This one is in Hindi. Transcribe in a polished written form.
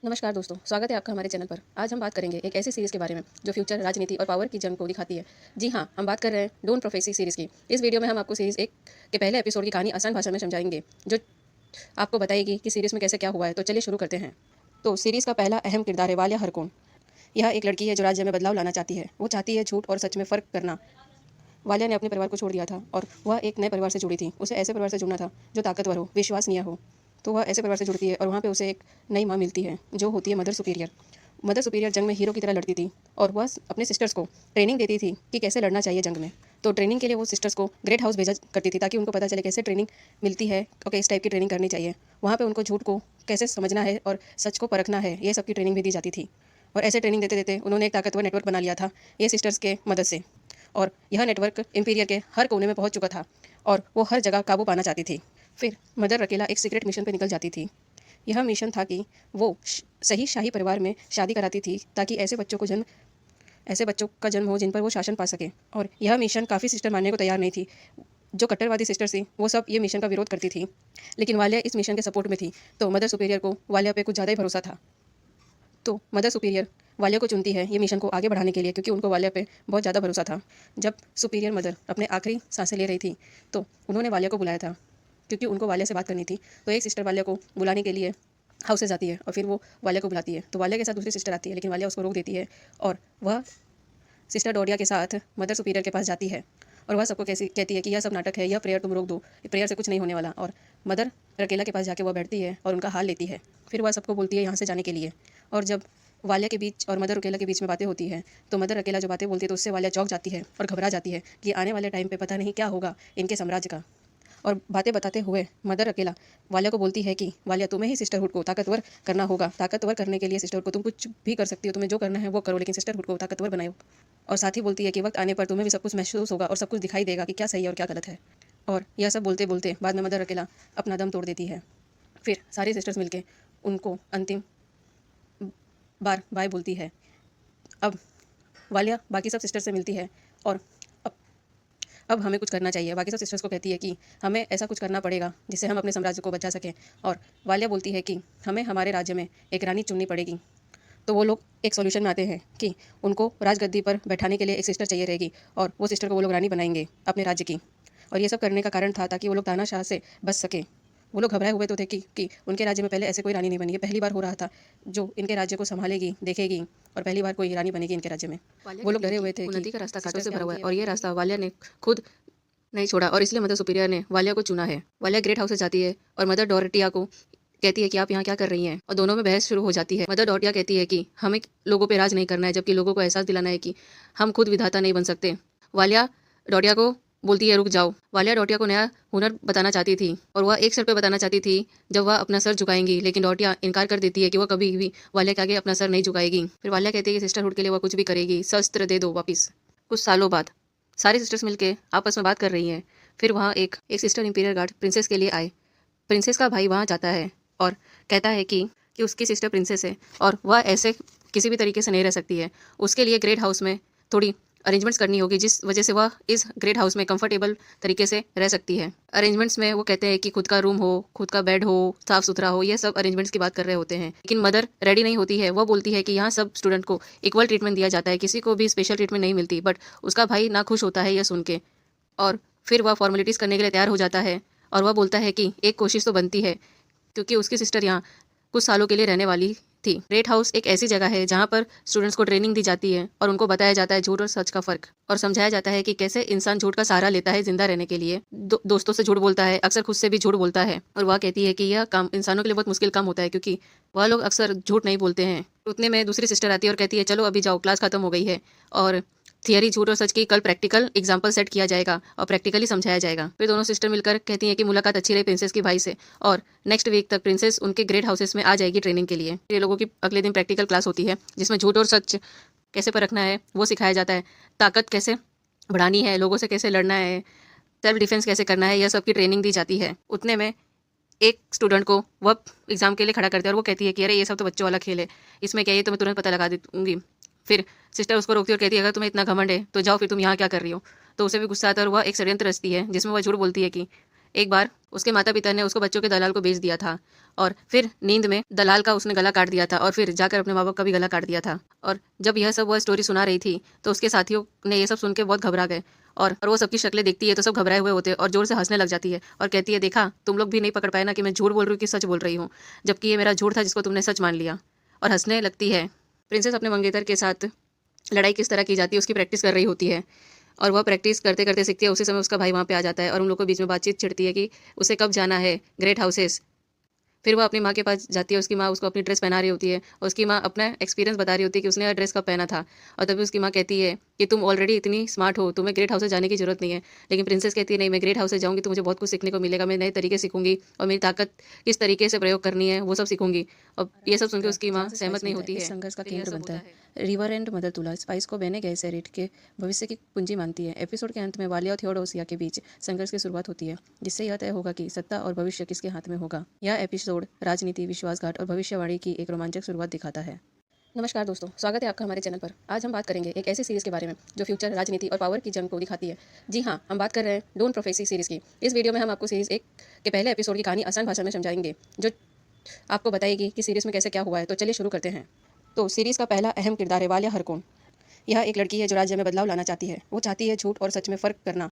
नमस्कार दोस्तों, स्वागत है आपका हमारे चैनल पर। आज हम बात करेंगे एक ऐसी सीरीज़ के बारे में जो फ्यूचर, राजनीति और पावर की जंग को दिखाती है। जी हाँ, हम बात कर रहे हैं डून प्रोफेसी सीरीज़ की। इस वीडियो में हम आपको सीरीज़ 1 के पहले एपिसोड की कहानी आसान भाषा में समझाएंगे, जो आपको बताएगी कि सीरीज़ में कैसे क्या हुआ है। तो चलिए शुरू करते हैं। तो सीरीज़ का पहला अहम किरदार है वालिया हरकोन। यह एक लड़की है जो राज्य में बदलाव लाना चाहती है। वो चाहती है झूठ और सच में फ़र्क करना। वालिया ने अपने परिवार को छोड़ दिया था और वह एक नए परिवार से जुड़ी थी। उसे ऐसे परिवार से जुड़ना था जो ताकतवर हो, विश्वसनीय हो। तो वह ऐसे परिवार से जुड़ती है और वहाँ पे उसे एक नई माँ मिलती है जो होती है मदर सुपीरियर। मदर सुपीरियर जंग में हीरो की तरह लड़ती थी और वह अपने सिस्टर्स को ट्रेनिंग देती थी कि कैसे लड़ना चाहिए जंग में। तो ट्रेनिंग के लिए वो सिस्टर्स को ग्रेट हाउस भेजा करती थी ताकि उनको पता चले कैसे ट्रेनिंग मिलती है और किस टाइप की ट्रेनिंग करनी चाहिए। वहाँ पे उनको झूठ को कैसे समझना है और सच को परखना है, ये सब की ट्रेनिंग भी दी जाती थी। और ऐसे ट्रेनिंग देते देते उन्होंने एक ताकतवर नेटवर्क बना लिया था ये सिस्टर्स के मदद से। और यह नेटवर्क इम्पीरियर के हर कोने में पहुंच चुका था और वो हर जगह काबू पाना चाहती थी। फिर मदर रकेला एक सीक्रेट मिशन पर निकल जाती थी। यह मिशन था कि वो सही शाही परिवार में शादी कराती थी ताकि ऐसे बच्चों का जन्म हो जिन पर वो शासन पा सके। और यह मिशन काफ़ी सिस्टर मानने को तैयार नहीं थी। जो कट्टरवादी सिस्टर्स थी वो सब ये मिशन का विरोध करती थी, लेकिन वालिया इस मिशन के सपोर्ट में थी। तो मदर सुपीरियर को वालिया पे कुछ ज़्यादा ही भरोसा था। तो मदर सुपीरियर वालिया को चुनती है ये मिशन को आगे बढ़ाने के लिए, क्योंकि उनको वालिया पे बहुत ज़्यादा भरोसा था। जब सुपीरियर मदर अपने आखिरी सांसें ले रही थी तो उन्होंने वालिया को बुलाया था, क्योंकि उनको वालिया से बात करनी थी। तो एक सिस्टर वालिया को बुलाने के लिए हाउस से जाती है और फिर वो वालिया को बुलाती है। तो वालिया के साथ दूसरी सिस्टर आती है, लेकिन वालिया उसको रोक देती है और वह सिस्टर डोरिया के साथ मदर सुपीरियर के पास जाती है। और वह सबको कैसी कहती है कि यह सब नाटक है, यह प्रेयर तुम रोक दो, प्रेयर से कुछ नहीं होने वाला। और मदर रकेला के पास जाके वह बैठती है और उनका हाल लेती है। फिर वह सबको बोलती है यहाँ से जाने के लिए। और जब वालिया के बीच और मदर रकेला के बीच में बातें होती हैं तो मदर रकेला जो बातें बोलती है तो उससे वालिया चौंक जाती है और घबरा जाती है कि आने वाले टाइम पे पता नहीं क्या होगा इनके साम्राज्य का। और बातें बताते हुए मदर अकेला वालिया को बोलती है कि वालिया, तुम्हें ही सिस्टरहुड को ताकतवर करना होगा। ताकतवर करने के लिए सिस्टरहुड को तुम कुछ भी कर सकती हो, तुम्हें जो करना है वो करो, लेकिन सिस्टरहुड को ताकतवर बनाओ। और साथ ही बोलती है कि वक्त आने पर तुम्हें भी सब कुछ महसूस होगा और सब कुछ दिखाई देगा कि क्या सही है और क्या गलत है। और यह सब बोलते बोलते बाद में मदर अकेला अपना दम तोड़ देती है। फिर सारी सिस्टर्स मिलके उनको अंतिम बार बाय बोलती है। अब वालिया बाकी सब सिस्टर से मिलती है और अब हमें कुछ करना चाहिए। बाकी सब सिस्टर्स को कहती है कि हमें ऐसा कुछ करना पड़ेगा जिससे हम अपने साम्राज्य को बचा सकें। और वालिया बोलती है कि हमें हमारे राज्य में एक रानी चुननी पड़ेगी। तो वो लोग एक सॉल्यूशन में आते हैं कि उनको राजगद्दी पर बैठाने के लिए एक सिस्टर चाहिए रहेगी और वो सिस्टर को वो लोग रानी बनाएंगे अपने राज्य की। और ये सब करने का कारण था ताकि वो लोग तानाशाह से बच सकें। वो लोग घबराए हुए तो थे कि उनके राज्य में पहले ऐसे कोई रानी नहीं बनी है। पहली बार हो रहा था जो इनके राज्य को संभालेगी, देखेगी, और पहली बार कोई रानी बनेगी इनके राज्य में। वो लोग डरे हुए थे कि नदी का रास्ता कांटों से भरा हुआ है और ये रास्ता वालिया ने खुद नहीं छोड़ा, और इसलिए मदर सुपीरियर ने वालिया को चुना है। वालिया ग्रेट हाउस से जाती है और मदर डोरटिया को कहती है कि आप यहाँ क्या कर रही हैं, और दोनों में बहस शुरू हो जाती है। मदर डोरटिया कहती है कि हमें लोगों पे राज नहीं करना है, जबकि लोगों को एहसास दिलाना है कि हम खुद विधाता नहीं बन सकते। वालिया डोरटिया को बोलती है रुक जाओ। वालिया डोरटिया को नया हुनर बताना चाहती थी और वह एक सर पे बताना चाहती थी जब वह अपना सर झुकाएंगी, लेकिन डोरटिया इनकार कर देती है कि वह कभी भी वालिया के आगे अपना सर नहीं झुकाएगी। फिर वालिया कहती है कि सिस्टरहुड के लिए वह कुछ भी करेगी, शस्त्र दे दो वापिस। कुछ सालों बाद सारी सिस्टर्स मिलके आपस में बात कर रही हैं। फिर वहाँ एक सिस्टर इंपीरियर गार्ड प्रिंसेस के लिए आए। प्रिंसेस का भाई वहाँ जाता है और कहता है कि उसकी सिस्टर प्रिंसेस है और वह ऐसे किसी भी तरीके से नहीं रह सकती है। उसके लिए ग्रेट हाउस में थोड़ी अरेंजमेंट्स करनी होगी, जिस वजह से वह इस ग्रेट हाउस में कंफर्टेबल तरीके से रह सकती है। अरेंजमेंट्स में वो कहते हैं कि खुद का रूम हो, खुद का बेड हो, साफ सुथरा हो, ये सब अरेंजमेंट्स की बात कर रहे होते हैं। लेकिन मदर रेडी नहीं होती है। वो बोलती है कि यहाँ सब स्टूडेंट को इक्वल ट्रीटमेंट दिया जाता है, किसी को भी स्पेशल ट्रीटमेंट नहीं मिलती। बट उसका भाई ना खुश होता है यह सुन के, और फिर वह फॉर्मेलिटीज़ करने के लिए तैयार हो जाता है। और वह बोलता है कि एक कोशिश तो बनती है, क्योंकि उसकी सिस्टर यहाँ कुछ सालों के लिए रहने वाली थी। ग्रेट हाउस एक ऐसी जगह है जहाँ पर स्टूडेंट्स को ट्रेनिंग दी जाती है और उनको बताया जाता है झूठ और सच का फ़र्क, और समझाया जाता है कि कैसे इंसान झूठ का सहारा लेता है जिंदा रहने के लिए। दोस्तों से झूठ बोलता है, अक्सर खुद से भी झूठ बोलता है। और वह कहती है कि यह काम इंसानों के लिए बहुत मुश्किल काम होता है, क्योंकि वह लोग अक्सर झूठ नहीं बोलते हैं। उतने में दूसरी सिस्टर आती है और कहती है चलो अभी जाओ, क्लास खत्म हो गई है और थियरी झूठ और सच की कल प्रैक्टिकल एग्जाम्पल सेट किया जाएगा और प्रैक्टिकली समझाया जाएगा। फिर दोनों सिस्टर मिलकर कहती हैं कि मुलाकात अच्छी रही प्रिंसेस की भाई से, और नेक्स्ट वीक तक प्रिंसेस उनके ग्रेट हाउसेस में आ जाएगी ट्रेनिंग के लिए। ये लोगों की अगले दिन प्रैक्टिकल क्लास होती है जिसमें झूठ और सच कैसे परखना है वो सिखाया जाता है। ताकत कैसे बढ़ानी है, लोगों से कैसे लड़ना है, सेल्फ डिफेंस कैसे करना है, यह सब की ट्रेनिंग दी जाती है। उतने में एक स्टूडेंट को वह एग्जाम के लिए खड़ा करते हैं और वो कहती है कि अरे ये सब तो बच्चों वाला खेल है, इसमें क्या, ये तो मैं तुरंत पता लगा दूंगी। फिर सिस्टर उसको रोकती है और कहती है अगर तुम्हें इतना घमंड है तो जाओ, फिर तुम यहाँ क्या कर रही हो। तो उसे भी गुस्सा आता है और वह एक षड्यंत्र रचती है जिसमें वह झूठ बोलती है कि एक बार उसके माता पिता ने उसको बच्चों के दलाल को बेच दिया था और फिर नींद में दलाल का उसने गला काट दिया था और फिर जाकर अपने माँ बाप का भी गला काट दिया था। और जब यह सब वह स्टोरी सुना रही थी तो उसके साथियों ने ये सब सुन के बहुत घबरा गए। और वो सबकी शक्लें देखती है तो सब घबराए हुए होते हैं और जोर से हंसने लग जाती है और कहती है, देखा तुम लोग भी नहीं पकड़ पाए ना कि मैं झूठ बोल रही हूँ कि सच बोल रही हूँ, जबकि ये मेरा झूठ था जिसको तुमने सच मान लिया। और हंसने लगती है। प्रिंसेस अपने मंगेतर के साथ लड़ाई किस तरह की जाती है उसकी प्रैक्टिस कर रही होती है और वह प्रैक्टिस करते करते सीखती है। उसी समय उसका भाई वहाँ पे आ जाता है और उन लोगों के बीच में बातचीत छिड़ती है कि उसे कब जाना है ग्रेट हाउसेस। फिर वह अपनी माँ के पास जाती है। उसकी माँ उसको अपनी ड्रेस पहना रही होती है और उसकी माँ अपना एक्सपीरियंस बता रही होती है कि उसने यह ड्रेस कब पहना था। और तभी उसकी माँ कहती है कि तुम ऑलरेडी इतनी स्मार्ट हो, तुम्हें ग्रेट हाउस जाने की जरूरत नहीं है। लेकिन प्रिंसेस कहती है, नहीं, मैं ग्रेट हाउस जाऊंगी तो मुझे बहुत कुछ सीखने को मिलेगा, मैं नए तरीके सीखूंगी और मेरी ताकत किस तरीके से प्रयोग करनी है वो सब सीखूंगी। और ये सब सुनकर उसकी माँ सहमत नहीं होती है। इस संघर्ष का फिर यह केंद्र सब बनता होता है। रिवर एंड मदर तुला स्पाइस को बहने गए सेरेट के भविष्य की कुंजी मानती है। एपिसोड के अंत में वालिया और थियोडोसिया के बीच संघर्ष की शुरुआत होती है, जिससे यह तय होगा कि सत्ता और भविष्य किसके हाथ में होगा। यह एपिसोड राजनीति, विश्वासघात और भविष्यवाणी की एक रोमांचक शुरुआत दिखाता है। नमस्कार दोस्तों, स्वागत है आपका हमारे चैनल पर। आज हम बात करेंगे एक ऐसी सीरीज़ के बारे में जो फ्यूचर, राजनीति और पावर की जंग को दिखाती है। जी हाँ, हम बात कर रहे हैं डून प्रोफेसी सीरीज़ की। इस वीडियो में हम आपको सीरीज़ 1 के पहले एपिसोड की कहानी आसान भाषा में समझाएंगे, जो आपको बताएगी कि सीरीज़ में कैसे क्या हुआ है। तो चलिए शुरू करते हैं। तो सीरीज़ का पहला अहम किरदार है वालिया हरकोन। यह एक लड़की है जो राज्य में बदलाव लाना चाहती है। वो चाहती है झूठ और सच में फ़र्क करना।